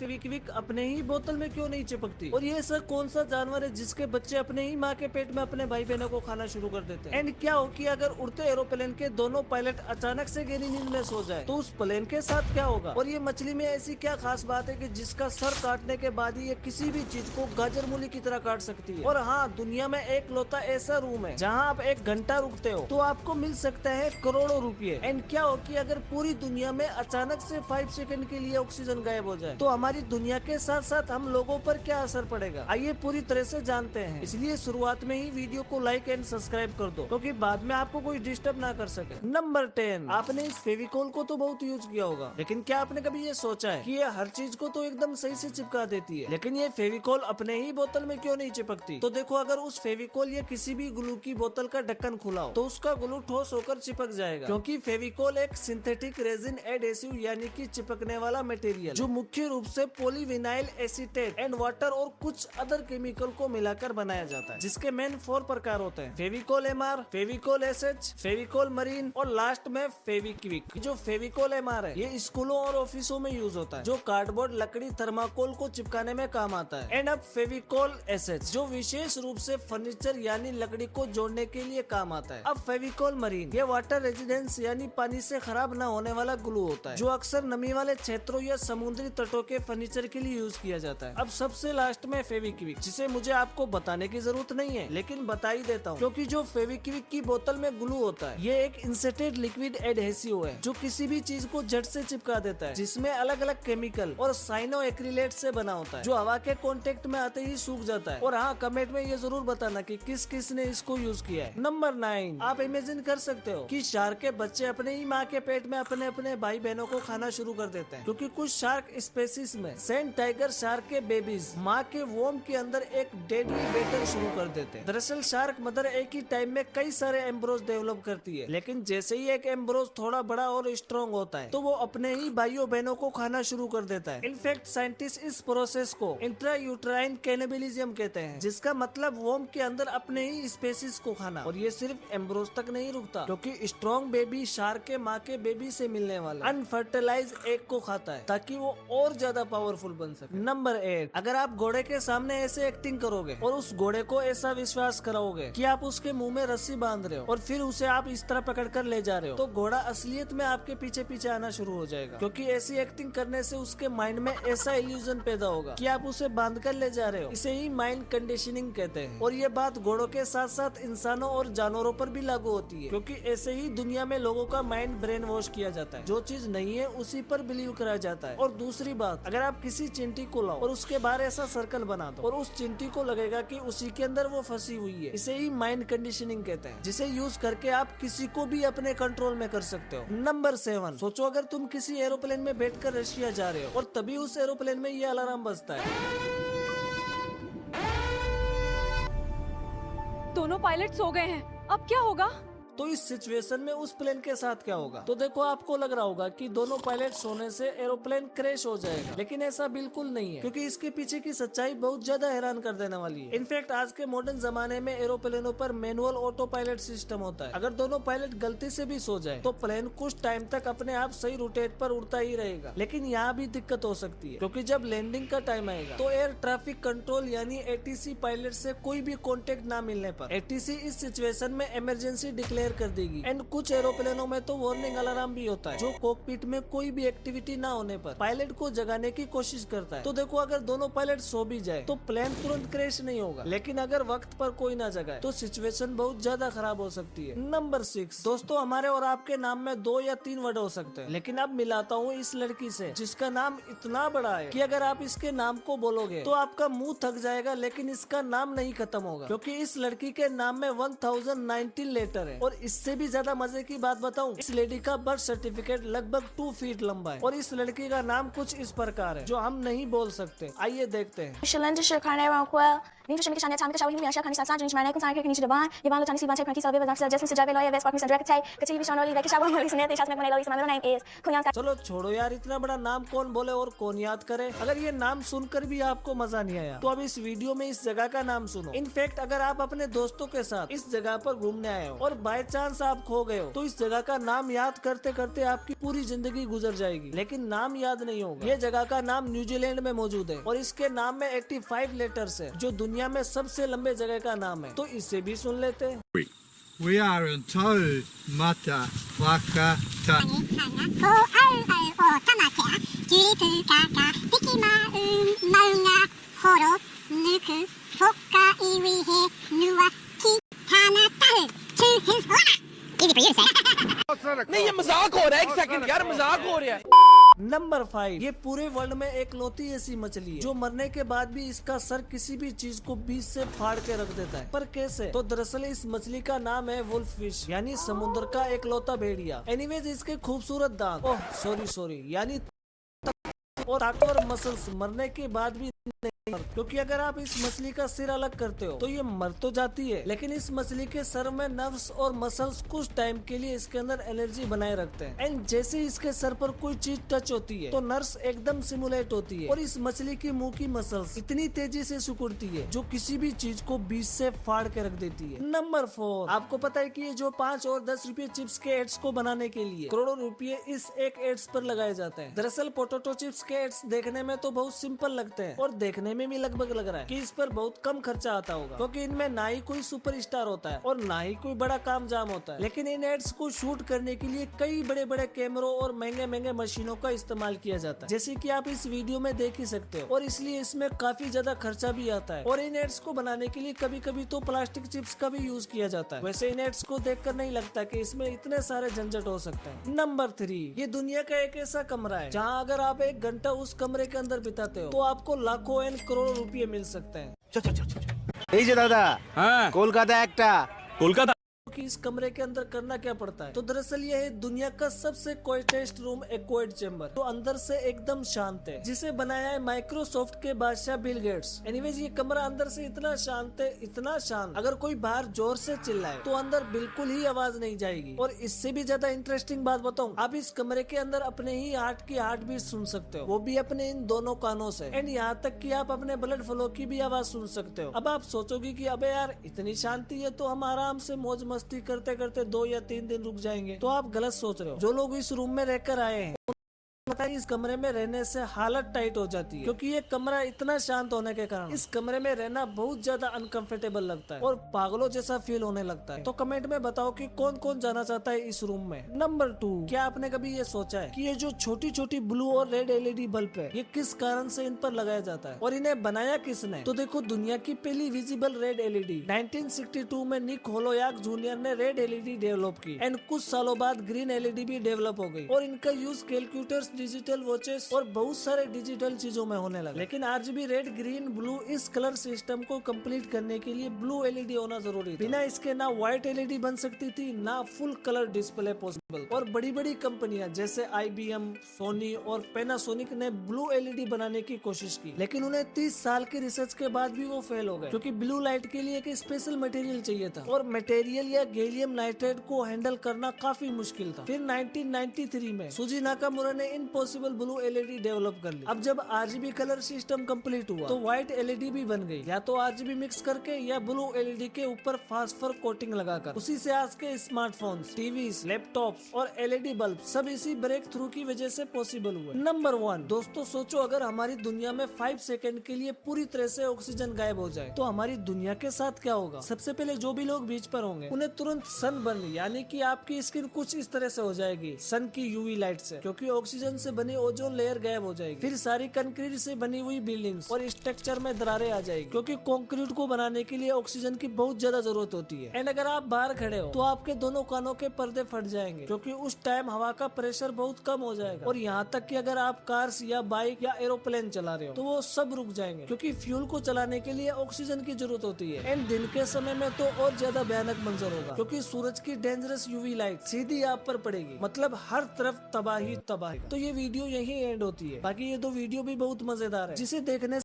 फेविक्विक अपने ही बोतल में क्यों नहीं चिपकती, और ये ऐसा कौन सा जानवर है जिसके बच्चे अपने ही माँ के पेट में अपने भाई बहनों को खाना शुरू कर देते हैं। एंड क्या हो कि अगर उड़ते एरोप्लेन के दोनों पायलट अचानक से गहरी नींद में सो जाए तो उस प्लेन के साथ क्या होगा। और ये मछली में ऐसी क्या खास बात है कि जिसका सर काटने के बाद ही ये किसी भी चीज को गाजर मूली की तरह काट सकती है। और हाँ, दुनिया में एक लौता ऐसा रूम है जहाँ आप 1 घंटा रुकते हो तो आपको मिल सकता है करोड़ों रुपए। एंड क्या हो कि अगर पूरी दुनिया में अचानक से 5 सेकंड के लिए ऑक्सीजन गायब हो जाए तो हमारी दुनिया के साथ साथ हम लोगों पर क्या असर पड़ेगा, आइए पूरी तरह से जानते हैं। इसलिए शुरुआत में ही वीडियो को लाइक एंड सब्सक्राइब कर दो क्योंकि बाद में आपको कोई डिस्टर्ब ना कर सके। नंबर 10, आपने इस फेविकोल को तो बहुत यूज किया होगा, लेकिन क्या आपने कभी ये सोचा है कि ये हर चीज को तो एकदम सही से चिपका देती है, लेकिन ये फेविकोल अपने ही बोतल में क्यों नहीं चिपकती। तो देखो, अगर उस फेविकोल या किसी भी ग्लू की बोतल का ढक्कन खुला हो तो उसका ग्लू ठोस होकर चिपक जाएगा, क्योंकि फेविकोल एक सिंथेटिक रेजिन एडेसिव यानी कि चिपकने वाला मटेरियल जो मुख्य रूप से पॉलीविनाइल एसीटेट एंड वाटर और कुछ अदर केमिकल को मिलाकर बनाया जाता है, जिसके मेन 4 प्रकार होते हैं: Fevicol MR, Fevicol SH, Fevicol marine और लास्ट में फेविक्विक। जो फेविकोल एमआर है ये स्कूलों और ऑफिसों में यूज होता है, जो कार्डबोर्ड, लकड़ी, थर्माकोल को चिपकाने में काम आता है। एंड अब फेविकोल एसएच जो विशेष रूप से फर्नीचर यानी लकड़ी को जोड़ने के लिए काम आता है। अब फेविकोल मरीन ये वाटर रेजिडेंस यानी पानी से खराब न होने वाला ग्लू होता है, जो अक्सर नमी वाले क्षेत्रों या समुद्री तटों के फर्नीचर के लिए यूज किया जाता है। अब सबसे लास्ट में फेविक्विक, जिसे मुझे आपको बताने की जरूरत नहीं है लेकिन बता ही देता हूँ, क्योंकि जो फेविक्विक की बोतल में ग्लू होता है ये एक इंसेटेड लिक्विड एडहेसिव है जो किसी भी चीज को जड़ से चिपका देता है, जिसमें अलग अलग केमिकल और साइनो एक्रिलेट से बना होता है, जो हवा के कांटेक्ट में आते ही सूख जाता है। और हाँ, कमेंट में ये जरूर बताना कि किस किस ने इसको यूज किया है। नंबर 9, आप इमेजिन कर सकते हो कि शार्क के बच्चे अपने ही माँ के पेट में अपने अपने भाई बहनों को खाना शुरू कर देते हैं, क्योंकि कुछ शार्क स्पेसीज में सेंट टाइगर शार्क के बेबीज माँ के वोम के अंदर एक डेडली बैटल शुरू कर देते हैं। दरअसल शार्क मदर एक ही टाइम में कई सारे एम्ब्रोज डेवलप करती है, लेकिन जैसे ही एक एम्ब्रोज थोड़ा बड़ा और स्ट्रॉन्ग होता है तो वो अपने ही भाइयों बहनों को खाना शुरू कर देता है। इनफैक्ट साइंटिस्ट इस प्रोसेस को इंट्रा यूट्राइन कैनिबलिज्म कहते हैं, जिसका मतलब वोम के अंदर अपने ही स्पेसीज को खाना। और ये सिर्फ एम्ब्रोज तक नहीं रुकता, क्योंकि स्ट्रॉन्ग बेबी शार्क के माँ के बेबी से मिलने वाला अनफर्टिलाइज एग को खाता है ताकि वो और ज्यादा पावरफुल बन सके। नंबर 8, अगर आप घोड़े के सामने ऐसे एक्टिंग करोगे और उस घोड़े को ऐसा विश्वास कराओगे कि आप उसके मुंह में रस्सी बांध रहे हो और फिर उसे आप इस तरह पकड़ कर ले जा रहे हो, तो घोड़ा असलियत में आपके पीछे पीछे आना शुरू हो जाएगा, क्योंकि ऐसी एक्टिंग करने से उसके माइंड में ऐसा इल्यूजन पैदा होगा कि आप उसे बांध कर ले जा रहे हो। इसे ही माइंड कंडीशनिंग कहते हैं। और ये बात घोड़ों के साथ साथ इंसानों और जानवरों पर भी लागू होती है, क्योंकि ऐसे ही दुनिया में लोगों का माइंड ब्रेन वॉश किया जाता है, जो चीज नहीं है उसी पर बिलीव कराया जाता है। और दूसरी बात, अगर आप किसी चिंटी को लाओ और उसके बाहर ऐसा सर्कल बना दो और उस चिंटी को लगेगा कि उसी के अंदर वो फंसी हुई है। इसे ही माइंड कंडीशनिंग कहते हैं, जिसे यूज करके आप किसी को भी अपने कंट्रोल में कर सकते हो। नंबर 7, सोचो अगर तुम किसी एरोप्लेन में बैठकर रशिया जा रहे हो और तभी उस एरोप्लेन में ये अलार्म बजता है। दोनों पायलट सो गए हैं, अब क्या होगा? तो इस सिचुएशन में उस प्लेन के साथ क्या होगा? तो देखो, आपको लग रहा होगा कि दोनों पायलट सोने से एरोप्लेन क्रैश हो जाएगा, लेकिन ऐसा बिल्कुल नहीं है, क्योंकि इसके पीछे की सच्चाई बहुत ज्यादा हैरान कर देने वाली है। इनफैक्ट आज के मॉडर्न जमाने में एरोप्लेनों पर मैनुअल ऑटो पायलट सिस्टम होता है। अगर दोनों पायलट गलती से भी सो जाए तो प्लेन कुछ टाइम तक अपने आप सही रूटेट पर उड़ता ही रहेगा। लेकिन यहाँ भी दिक्कत हो सकती है, क्योंकि जब लैंडिंग का टाइम आएगा तो एयर ट्रैफिक कंट्रोल यानी एटीसी पायलट से कोई भी कॉन्टेक्ट ना मिलने पर एटीसी इस सिचुएशन में इमरजेंसी डिक्लेयर कर देगी। एंड कुछ एरोप्लेनों में तो वार्निंग अलार्म भी होता है, जो कॉकपिट में कोई भी एक्टिविटी ना होने पर पायलट को जगाने की कोशिश करता है। तो देखो, अगर दोनों पायलट सो भी जाए तो प्लेन तुरंत क्रैश नहीं होगा, लेकिन अगर वक्त पर कोई ना जगाए तो सिचुएशन बहुत ज्यादा खराब हो सकती है। नंबर 6, दोस्तों हमारे और आपके नाम में 2 या 3 वर्ड हो सकते हैं, लेकिन अब मिलाता हूँ इस लड़की से जिसका नाम इतना बड़ा है कि अगर आप इसके नाम को बोलोगे तो आपका मुंह थक जाएगा, लेकिन इसका नाम नहीं खत्म होगा, क्योंकि इस लड़की के नाम में 1019 लेटर है। और इससे भी ज्यादा मजे की बात बताऊं, इस लेडी का बर्थ सर्टिफिकेट लगभग 2 फीट लंबा है और इस लड़की का नाम कुछ इस प्रकार है जो हम नहीं बोल सकते। आइए देखते हैं। 是人之事，看来让我。您这是每个少年长，每个少为因为要看你下3，你是买来更长，可以你是的晚，也忘了长你习惯，才看你少别不当时，就是这个老爷 West Park Mission Direct 可以भी शानदार लेके शाबाश मेरी सुने देश में कोने लोई इसमें नेम इज खुनिया। चलो छोड़ो यार, इतना बड़ा नाम कौन बोले और कौन याद करे। अगर ये नाम सुनकर भी आपको मजा नहीं आया तो अब इस वीडियो में इस जगह का नाम सुनो। इनफैक्ट अगर आप अपने दोस्तों के साथ इस जगह पर घूमने आए हो और बाय बाय चांस आप खो गए हो तो इस जगह का नाम याद करते करते आपकी पूरी जिंदगी गुजर जाएगी, लेकिन नाम याद नहीं होगा। ये जगह का नाम न्यूजीलैंड में मौजूद है और इसके नाम में 85 लेटर्स है, जो दुनिया में सबसे लंबे जगह का नाम है। तो इसे भी सुन लेते हैं। We are in Tau Mata Wakata. नहीं ये मजाक हो रहा है, एक सेकंड यार, मजाक हो रहा है। नंबर 5, ये पूरे वर्ल्ड में एक लौती ऐसी मछली है जो मरने के बाद भी इसका सर किसी भी चीज को बीच से फाड़ के रख देता है। पर कैसे? तो दरअसल इस मछली का नाम है वुल्फ फिश, यानी समुद्र का एक लौता भेड़िया। एनीवेज इसके खूबसूरत दांत, ओह सॉरी यानी और ताकतवर मसल्स मरने के बाद भी नहीं मरते, क्योंकि अगर आप इस मछली का सिर अलग करते हो तो ये मर तो जाती है, लेकिन इस मछली के सर में नर्व्स और मसल्स कुछ टाइम के लिए इसके अंदर एनर्जी बनाए रखते हैं। एंड जैसे ही इसके सर पर कोई चीज टच होती है तो नर्व्स एकदम सिमुलेट होती है और इस मछली की मुंह की मसल्स इतनी तेजी से सिकुड़ती है जो किसी भी चीज को बीच से फाड़ के रख देती है। नंबर 4, आपको पता है कि ये जो 5 और 10 रुपए चिप्स के एड्स को बनाने के लिए करोड़ों रुपए इस एक एड्स पर लगाए जाते हैं। दरअसल पोटैटो चिप्स के एड्स देखने में तो बहुत सिंपल लगते हैं और देखने में भी लगभग लग रहा है कि इस पर बहुत कम खर्चा आता होगा, क्योंकि इनमें ना ही कोई सुपरस्टार होता है और ना ही कोई बड़ा काम जाम होता है। लेकिन इन एड्स को शूट करने के लिए कई बड़े बड़े कैमरों और महंगे महंगे मशीनों का इस्तेमाल किया जाता है, जैसे कि आप इस वीडियो में देख ही सकते हो, और इसलिए इसमें काफी ज्यादा खर्चा भी आता है। और इन एड्स को बनाने के लिए कभी कभी तो प्लास्टिक चिप्स का भी यूज किया जाता है। वैसे इन एड्स को देखकर नहीं लगता कि इसमें इतने सारे झंझट हो सकते हैं। नंबर 3, ये दुनिया का एक ऐसा कमरा है जहाँ अगर आप 1 घंटा उस कमरे के अंदर बिताते हो तो आपको लाखों एंड करोड़ों रुपए मिल सकते हैं। এই যে দাদা হ্যাঁ কলকাতা একটা कोलकाता कि इस कमरे के अंदर करना क्या पड़ता है? तो दरअसल यह है दुनिया का सबसे क्वाइटेस्ट रूम, एक्वाइड चेम्बर, जो अंदर से एकदम शांत है, जिसे बनाया है माइक्रोसॉफ्ट के बादशाह बिल गेट्स। एनीवेज ये कमरा अंदर से इतना शांत है, इतना शांत, अगर कोई बाहर जोर से चिल्लाए तो अंदर बिल्कुल ही आवाज नहीं जाएगी। और इससे भी ज्यादा इंटरेस्टिंग बात बताऊं, आप इस कमरे के अंदर अपने ही हार्ट की हार्ट बीट सुन सकते हो, वो भी अपने इन दोनों कानों से। एंड यहाँ तक कि आप अपने ब्लड फ्लो की भी आवाज सुन सकते हो। अब आप सोचोगे कि अबे यार इतनी शांति है तो हम आराम से मौज मस्ती करते करते 2 या 3 दिन रुक जाएंगे, तो आप गलत सोच रहे हो। जो लोग इस रूम में रहकर आए हैं इस कमरे में रहने से हालत टाइट हो जाती है, क्योंकि ये कमरा इतना शांत होने के कारण इस कमरे में रहना बहुत ज्यादा अनकंफर्टेबल लगता है और पागलों जैसा फील होने लगता है। तो कमेंट में बताओ कि कौन कौन जाना चाहता है इस रूम में। नंबर 2, क्या आपने कभी ये सोचा है कि ये जो छोटी छोटी ब्लू और रेड एलईडी बल्ब है, ये किस कारण से इन पर लगाया जाता है और इन्हें बनाया किसने? तो देखो, दुनिया की पहली विजिबल रेड एलईडी 1962 में निक होलोयाक जूनियर ने रेड एलईडी डेवलप की एंड कुछ सालों बाद ग्रीन एलईडी भी डेवलप हो गई और इनका यूज कैलकुलेटर्स, डिजिटल वॉचेस और बहुत सारे डिजिटल चीजों में होने लगा। लेकिन आरजीबी रेड, ग्रीन, ब्लू इस कलर सिस्टम को कंप्लीट करने के लिए ब्लू एलईडी होना जरूरी था। बिना इसके ना व्हाइट एलईडी बन सकती थी, ना फुल कलर डिस्प्ले पॉसिबल। और बड़ी बड़ी कंपनियां जैसे IBM, सोनी और पैनासोनिक ने ब्लू एलईडी बनाने की कोशिश की, लेकिन उन्हें 30 साल की रिसर्च के बाद भी वो फेल हो गए, क्योंकि ब्लू लाइट के लिए एक स्पेशल मटेरियल चाहिए था और मटेरियल या गैलियम नाइट्रेट को हैंडल करना काफी मुश्किल था। फिर 1993 में सुजी नाकामुरा ने इम्पॉसिबल ब्लू एलईडी डेवलप कर ली। अब जब आरजीबी कलर सिस्टम कंप्लीट हुआ तो व्हाइट एलईडी भी बन गई, या तो आरजीबी मिक्स करके या ब्लू एलईडी के ऊपर फास्फर कोटिंग लगाकर। उसी से आज के स्मार्टफोन्स, टीवीज, लैपटॉप्स और एलईडी बल्ब सब इसी ब्रेक थ्रू की वजह से पॉसिबल हुए। नंबर 1, दोस्तों सोचो अगर हमारी दुनिया में 5 सेकंड के लिए पूरी तरह से ऑक्सीजन गायब हो जाए तो हमारी दुनिया के साथ क्या होगा? सबसे पहले जो भी लोग बीच पर होंगे उन्हें तुरंत सन बर्न, यानी कि आपकी स्किन कुछ इस तरह से हो जाएगी सन की यूवी लाइट से, क्योंकि ऑक्सीजन से बनी ओजोन लेयर गायब हो जाएगी। फिर सारी कंक्रीट से बनी हुई बिल्डिंग्स और स्ट्रक्चर में दरारें आ जाएगी, क्योंकि कंक्रीट को बनाने के लिए ऑक्सीजन की बहुत ज्यादा जरूरत होती है। एंड अगर आप बाहर खड़े हो तो आपके दोनों कानों के पर्दे फट जाएंगे, क्योंकि उस टाइम हवा का प्रेशर बहुत कम हो जाएगा। और यहाँ तक कि अगर आप कार्स या बाइक या एरोप्लेन चला रहे हो तो वो सब रुक जाएंगे, क्योंकि फ्यूल को चलाने के लिए ऑक्सीजन की जरूरत होती है। एंड दिन के समय में तो और ज्यादा भयानक मंजर होगा, क्योंकि सूरज की डेंजरस यूवी लाइट सीधी आप पर पड़ेगी, मतलब हर तरफ तबाही तबाही। तो ये वीडियो यही एंड होती है। बाकी ये 2 वीडियो भी बहुत मजेदार है, जिसे देखने